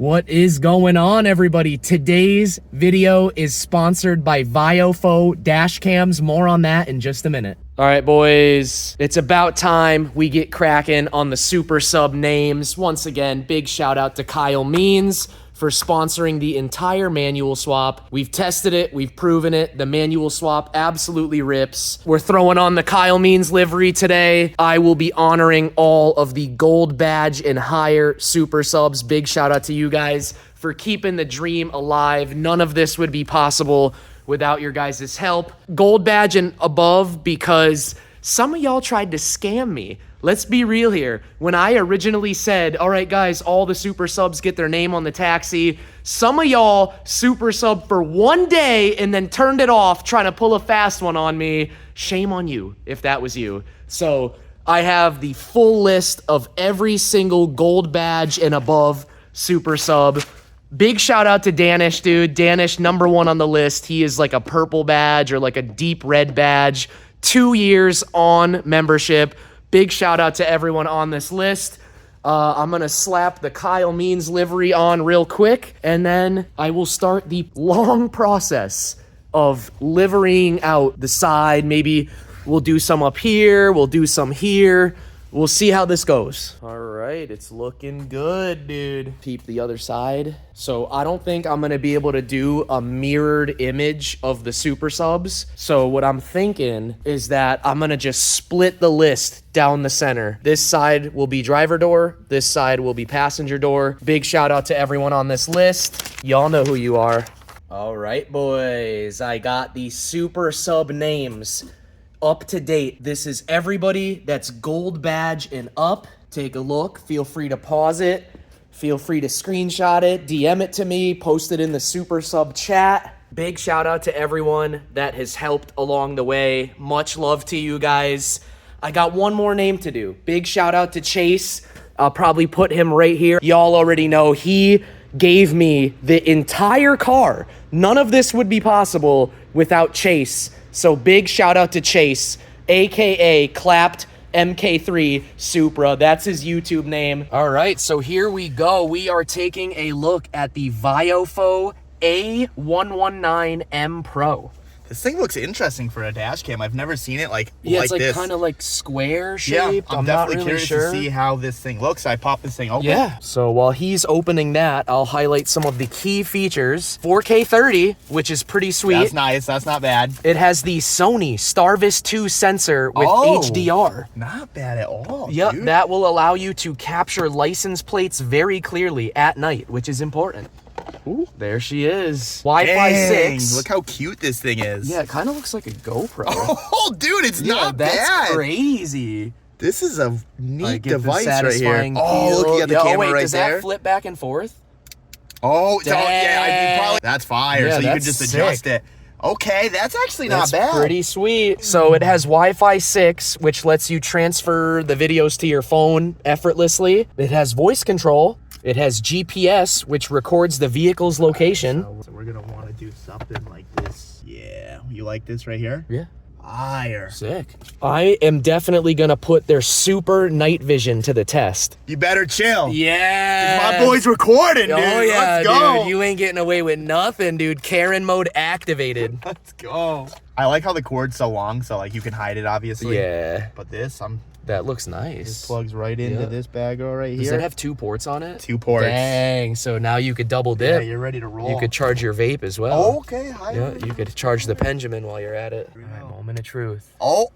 What is going on, everybody? Today's video is sponsored by Viofo dash cams. More on that in just a minute. All right, boys, it's about time we get cracking on the super sub names. Once again, big shout out to Kyle Means for sponsoring the entire manual swap. We've tested it, we've proven it. The manual swap absolutely rips. We're throwing on the Kyle Means livery today. I will be honoring all of the gold badge and higher super subs. Big shout out to you guys for keeping the dream alive. None of this would be possible without your guys' help. Gold badge and above, because some of y'all tried to scam me. Let's be real here. When I originally said, all right, guys, all the super subs get their name on the taxi, some of y'all super sub for one day and then turned it off trying to pull a fast one on me. Shame on you if that was you. So I have the full list of every single gold badge and above super sub. Big shout out to Danish, dude. Danish, #1 on the list. He is like a purple badge or like a deep red badge. 2 years on membership. Big shout out to everyone on this list. I'm going to slap the Kyle Means livery on real quick, and then I will start the long process of liverying out the side. Maybe we'll do some up here. We'll do some here. We'll see how this goes. All right, it's looking good, dude. Peep the other side. So I don't think I'm gonna be able to do a mirrored image of the super subs. So what I'm thinking is that I'm gonna just split the list down the center. This side will be driver door. This side will be passenger door. Big shout out to everyone on this list. Y'all know who you are. All right, boys. I got the super sub names up to date. This is everybody that's gold badge and up. Take a look. Feel free to pause it. Feel free to screenshot it, DM it to me, post it in the super sub chat. Big shout out to everyone that has helped along the way. Much love to you guys. I got one more name to do. Big shout out to Chase. I'll probably put him right here. Y'all already know he gave me the entire car. None of this would be possible without Chase. So big shout out to Chase, AKA Clapped MK3 Supra. That's his YouTube name. All right, so here we go. We are taking a look at the Viofo A119M Pro. This thing looks interesting for a dash cam. I've never seen it like it's like this. kind of like square shaped. Yeah, I'm definitely curious to see how this thing looks. I pop this thing open. Yeah. So while he's opening that, I'll highlight some of the key features. 4K 30, which is pretty sweet. That's nice. That's not bad. It has the Sony Starvis 2 sensor with HDR. Not bad at all. Yep, dude. that will allow you to capture license plates very clearly at night, which is important. Ooh, there she is. Wi-Fi 6. Look how cute this thing is. Yeah, it kind of looks like a GoPro. Oh, dude, it's not bad. That's crazy. This is a neat device right here. Satisfying Oh, look, you got the camera wait, right does there. That flip back and forth? Oh, Dang. yeah, probably. That's fire. Yeah, so you that's can just sick. adjust it. Okay, that's actually not That's bad. pretty sweet. So it has Wi-Fi 6, which lets you transfer the videos to your phone effortlessly. It has voice control. It has GPS, which records the vehicle's location. So we're gonna want to do something like this. Yeah, you like this right here? Yeah. Fire. Sick. I am definitely gonna put their super night vision to the test. You better chill. Yeah. My boy's recording, dude. Oh yeah, Let's go. dude. You ain't getting away with nothing, dude. Karen mode activated. Let's go. I like how the cord's so long, so like you can hide it, obviously. Yeah. But this, That looks this nice. plugs right into this bag right here. Does it have 2 ports on it? 2 ports. Dang. So now you could double Yeah, dip. you're ready to roll. You could charge your vape as well. Okay, hi. Yeah, you could charge the Benjamin while you're at it. All right, moment of truth. Oh,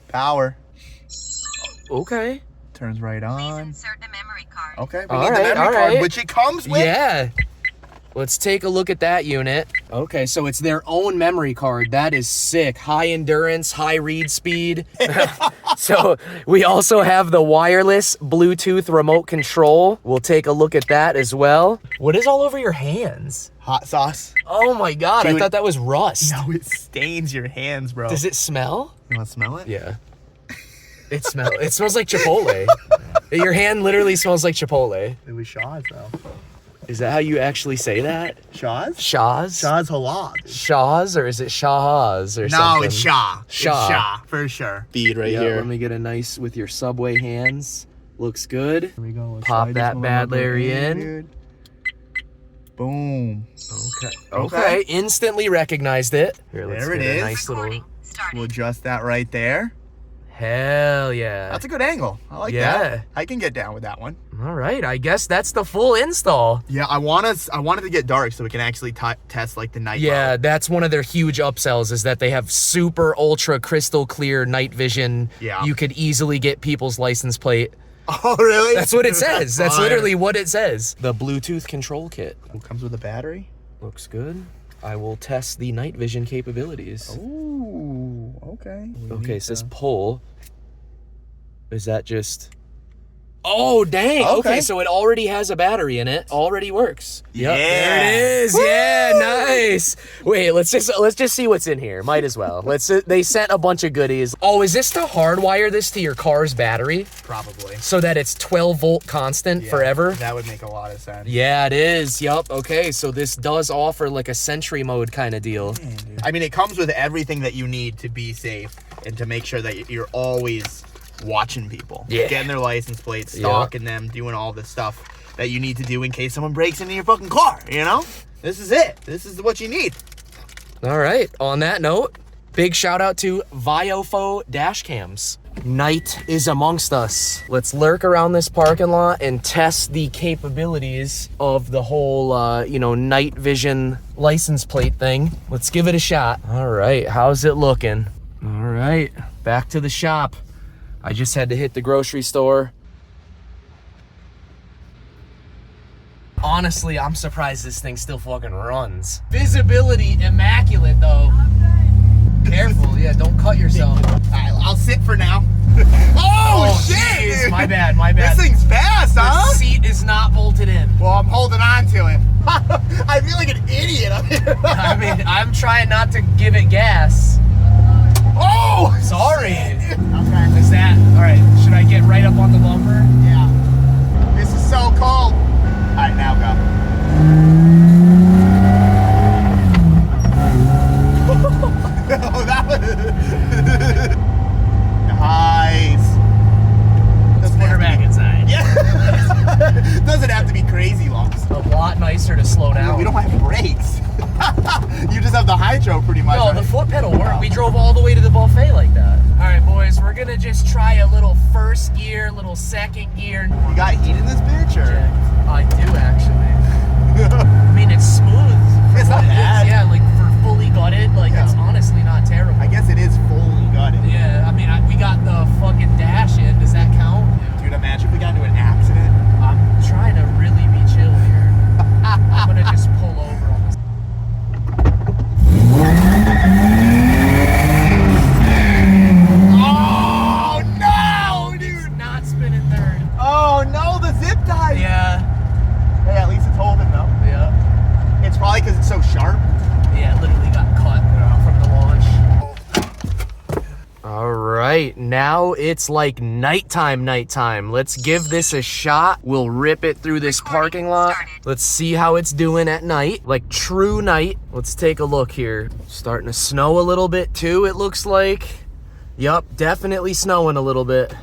power. Okay. Turns right on. Insert the memory card. Okay, we All need right, the memory all card, right. which it comes with. Yeah. Let's take a look at that unit. Okay, so it's their own memory card. That is sick. High endurance, high read speed. So we also have the wireless Bluetooth remote control. We'll take a look at that as well. What is all over your hands? Hot sauce. Oh my God, I Dude. thought that was rust. No, it stains your hands, bro. Does it smell? You want to smell it? Yeah. It smells like Chipotle. Your hand literally smells like Chipotle. It was Shaw's, though. Is that how you actually say that? Shaw's? Shaw's? Shaw's halal. Shaw's, or is it Shahaz or something? No, it's Shaw. Shaw. It's Shaw, for sure. Bead right Yeah, here. let me get a nice with your Subway hands. Looks good. Here we go. Let's Pop slide that this bad motherfucker Larry in. dude. Boom. Okay. Instantly recognized it. Here, let's There it get a is. nice little. We'll adjust that right there. Hell yeah. That's a good angle. I like Yeah. that. I can get down with that one. All right. I guess that's the full install. Yeah, I want it to get dark so we can actually test like the night Yeah, mode. that's one of their huge upsells is that they have super ultra crystal clear night vision. Yeah. You could easily get people's license plate. Oh, really? That's what it says. That's Fire. literally what it says. The Bluetooth control kit. It comes with a battery. Looks good. I will test the night vision capabilities. Ooh, okay. Okay, it says pull. Is that just... Oh, dang. Okay, so it already has a battery in it. Already works. Yep, Yeah. there it is. Woo! Yeah, nice. Wait, let's just see what's in here. Might as well. They sent a bunch of goodies. Oh, is this to hardwire this to your car's battery Probably. so that it's 12 volt constant forever? That would make a lot of sense. Yeah, it is. Yup. Okay, so this does offer like a Sentry mode kind of deal. I mean, it comes with everything that you need to be safe and to make sure that you're always watching people. Yeah. Getting their license plates, stalking them, doing all the stuff that you need to do in case someone breaks into your fucking car, you know? This is it. This is what you need. All right. On that note, big shout out to Viofo dash cams. Night is amongst us. Let's lurk around this parking lot and test the capabilities of the whole, night vision license plate thing. Let's give it a shot. All right. How's it looking? All right. Back to the shop. I just had to hit the grocery store. Honestly, I'm surprised this thing still fucking runs. Visibility immaculate though. Careful, yeah, don't cut yourself. I'll sit for now. Oh, shit! jeez, Dude. my bad. This thing's fast, The huh? seat is not bolted in. Well, I'm holding on to it. I feel like an idiot up here. I mean, I'm trying not to give it gas. Oh! Sorry. Okay. Is that, all right, should I get right up on the bumper? Yeah. This is so cold. All right, now go. Oh, that was nice. Let's put her back inside. Yeah. Doesn't have to be crazy long. A lot nicer to slow down. We don't have brakes. You just have the hydro pretty much. No, right? the foot pedal worked. We drove all the way to the buffet like that. All right, boys, we're gonna just try a little first gear, little second gear. You got heat in this bitch, or? I do, actually. I mean, it's smooth. It's not bad. Yeah, like for fully gutted, like it's honestly not terrible. I guess it is fully gutted. Yeah, I mean, we got the fucking dash in. Does that count? Dude, imagine if we got into an accident. I'm trying to really be chill here. I'm gonna just pull over on this. Oh no, dude! It's not spinning third. Oh no, the zip tie. Yeah. Hey, at least it's holding though. Yeah. It's probably because it's so sharp. Yeah, it literally got cut from the launch. All right, now it's like nighttime. Let's give this a shot. We'll rip it through this parking lot. Let's see how it's doing at night, like true night. Let's take a look here. Starting to snow a little bit too, it looks like. Yup, definitely snowing a little bit.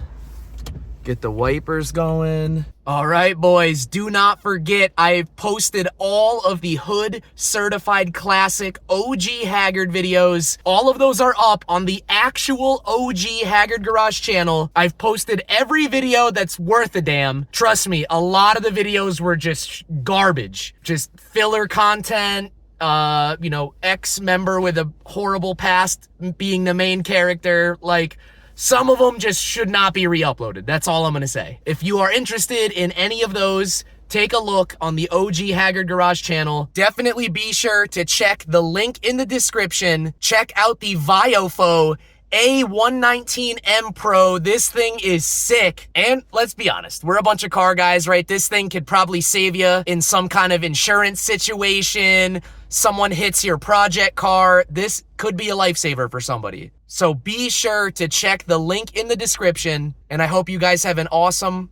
Get the wipers going. All right, boys, do not forget, I've posted all of the Hood Certified Classic OG Haggard videos. All of those are up on the actual OG Haggard Garage channel. I've posted every video that's worth a damn. Trust me, a lot of the videos were just garbage. Just filler content. Ex-member with a horrible past being the main character. Like, some of them just should not be re-uploaded. That's all I'm gonna say. If you are interested in any of those, take a look on the OG Haggard Garage channel. Definitely be sure to check the link in the description. Check out the Viofo A119M Pro. This thing is sick. And let's be honest, we're a bunch of car guys, right? This thing could probably save you in some kind of insurance situation. Someone hits your project car. This could be a lifesaver for somebody. So be sure to check the link in the description. And I hope you guys have an awesome...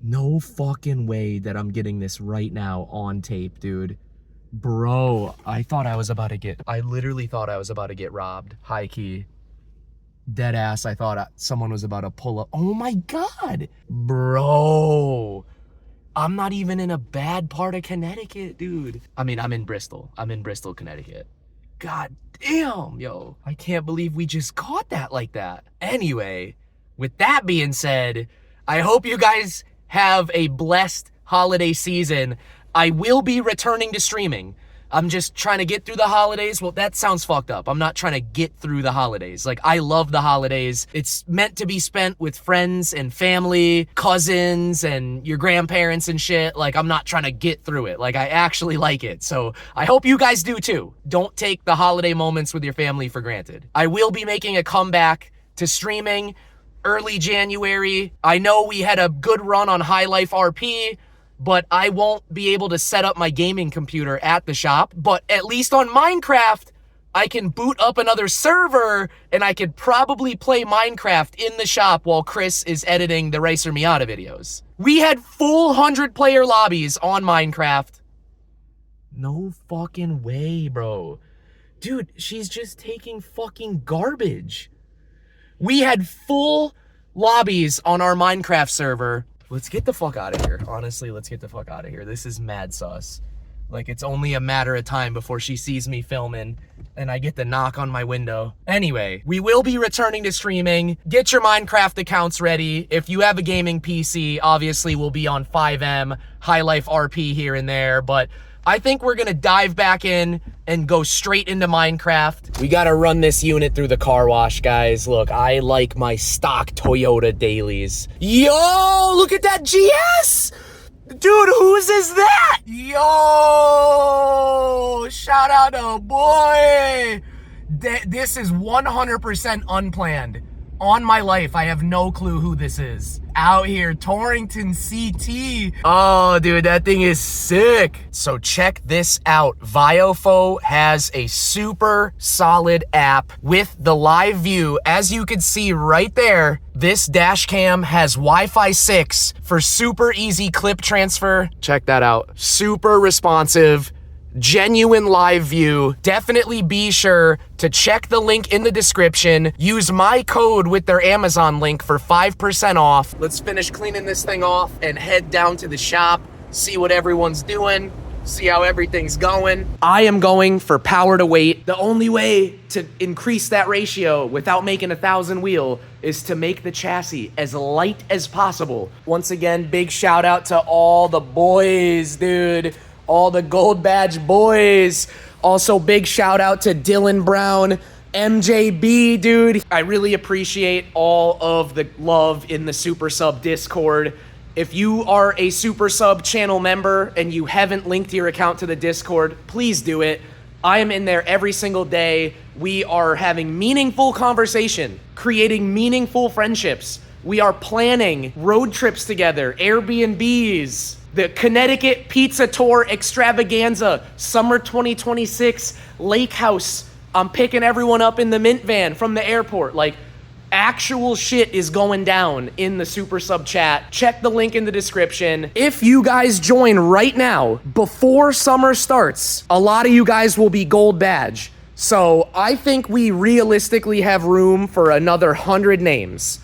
No fucking way that I'm getting this right now on tape, dude. Bro, I literally thought I was about to get robbed. High key. Dead ass, I thought someone was about to pull up. Oh my God. Bro. I'm not even in a bad part of Connecticut, dude. I mean, I'm in Bristol. I'm in Bristol, Connecticut. God damn, yo. I can't believe we just caught that like that. Anyway, with that being said, I hope you guys have a blessed holiday season. I will be returning to streaming. I'm just trying to get through the holidays. Well, that sounds fucked up. I'm not trying to get through the holidays. Like, I love the holidays. It's meant to be spent with friends and family, cousins and your grandparents and shit. Like, I'm not trying to get through it. Like, I actually like it. So I hope you guys do too. Don't take the holiday moments with your family for granted. I will be making a comeback to streaming early January. I know we had a good run on High Life RP, but I won't be able to set up my gaming computer at the shop. But at least on Minecraft, I can boot up another server and I could probably play Minecraft in the shop while Chris is editing the Racer Miata videos. We had full 100-player lobbies on Minecraft. No fucking way, bro. Dude, she's just taking fucking garbage. We had full lobbies on our Minecraft server. Let's get the fuck out of here. Honestly, let's get the fuck out of here. This is mad sus. Like, it's only a matter of time before she sees me filming and I get the knock on my window. Anyway, we will be returning to streaming. Get your Minecraft accounts ready. If you have a gaming PC, obviously we'll be on 5M, High Life RP here and there, but I think we're gonna dive back in and go straight into Minecraft. We gotta run this unit through the car wash, guys. Look, I like my stock Toyota dailies. Yo, look at that GS! Dude, whose is that? Yo, shout out to boy. This is 100% unplanned. On my life, I have no clue who this is. Out here, Torrington CT. Oh, dude, that thing is sick. So check this out. Viofo has a super solid app with the live view. As you can see right there, this dash cam has Wi-Fi 6 for super easy clip transfer. Check that out. Super responsive. Genuine live view. Definitely be sure to check the link in the description. Use my code with their Amazon link for 5% off. Let's finish cleaning this thing off and head down to the shop, see what everyone's doing, see how everything's going. I am going for power to weight. The only way to increase that ratio without making 1,000 wheel is to make the chassis as light as possible. Once again, big shout out to all the boys, dude. All the gold badge boys. Also, big shout out to Dylan Brown, MJB, dude. I really appreciate all of the love in the Super Sub Discord. If you are a Super Sub channel member and you haven't linked your account to the Discord, please do it. I am in there every single day. We are having meaningful conversation, creating meaningful friendships. We are planning road trips together, Airbnbs, the Connecticut Pizza Tour Extravaganza, Summer 2026, Lake House. I'm picking everyone up in the Mint van from the airport. Like, actual shit is going down in the Super Sub chat. Check the link in the description. If you guys join right now, before summer starts, a lot of you guys will be gold badge. So I think we realistically have room for another 100 names.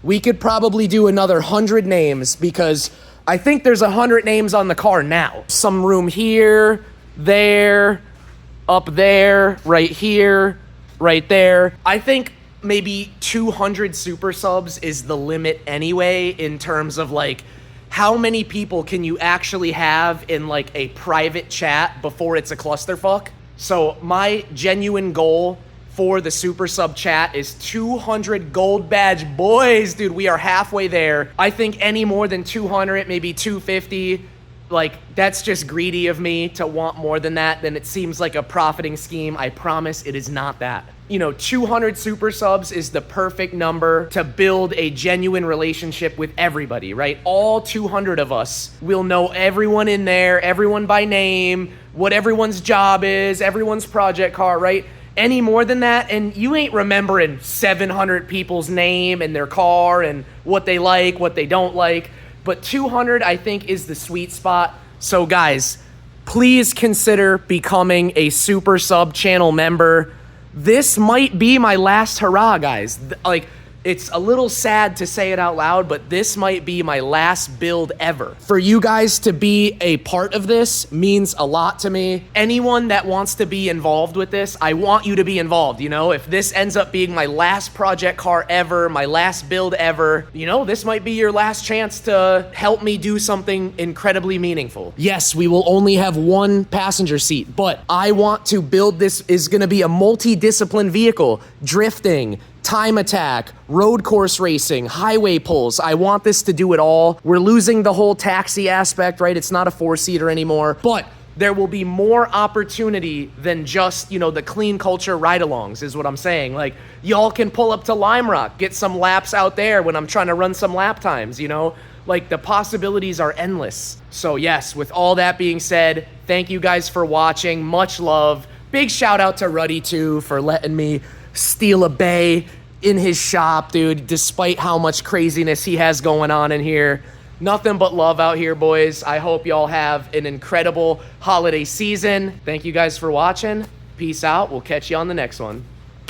We could probably do another 100 names because I think there's 100 names on the car now. Some room here, there, up there, right here, right there. I think maybe 200 super subs is the limit anyway, in terms of like how many people can you actually have in like a private chat before it's a clusterfuck. So my genuine goal for the Super Sub chat is 200 gold badge boys. Dude, we are halfway there. I think any more than 200, maybe 250, like, that's just greedy of me to want more than that. Then it seems like a profiting scheme. I promise it is not that. You know, 200 super subs is the perfect number to build a genuine relationship with everybody, right? All 200 of us will know everyone in there, everyone by name, what everyone's job is, everyone's project car, right? Any more than that, and you ain't remembering 700 people's name and their car and what they like, what they don't like. But 200, I think, is the sweet spot. So guys, please consider becoming a Super Sub channel member. This might be my last hurrah, guys. Like, It's a little sad to say it out loud, but this might be my last build ever. For you guys to be a part of this means a lot to me. Anyone that wants to be involved with this, I want you to be involved, you know? If this ends up being my last project car ever, my last build ever, you know, this might be your last chance to help me do something incredibly meaningful. Yes, we will only have one passenger seat, but I want to build this is gonna be a multi-discipline vehicle, drifting, time attack, road course racing, highway pulls. I want this to do it all. We're losing the whole taxi aspect, right? It's not a 4-seater anymore, but there will be more opportunity than just, you know, the clean culture ride-alongs is what I'm saying. Like, y'all can pull up to Lime Rock, get some laps out there when I'm trying to run some lap times, you know? Like, the possibilities are endless. So yes, with all that being said, thank you guys for watching. Much love. Big shout out to Ruddy too for letting me steal a bay in his shop, dude, despite how much craziness he has going on in here. Nothing but love out here, boys. I hope y'all have an incredible holiday season. Thank you guys for watching. Peace out. We'll catch you on the next one.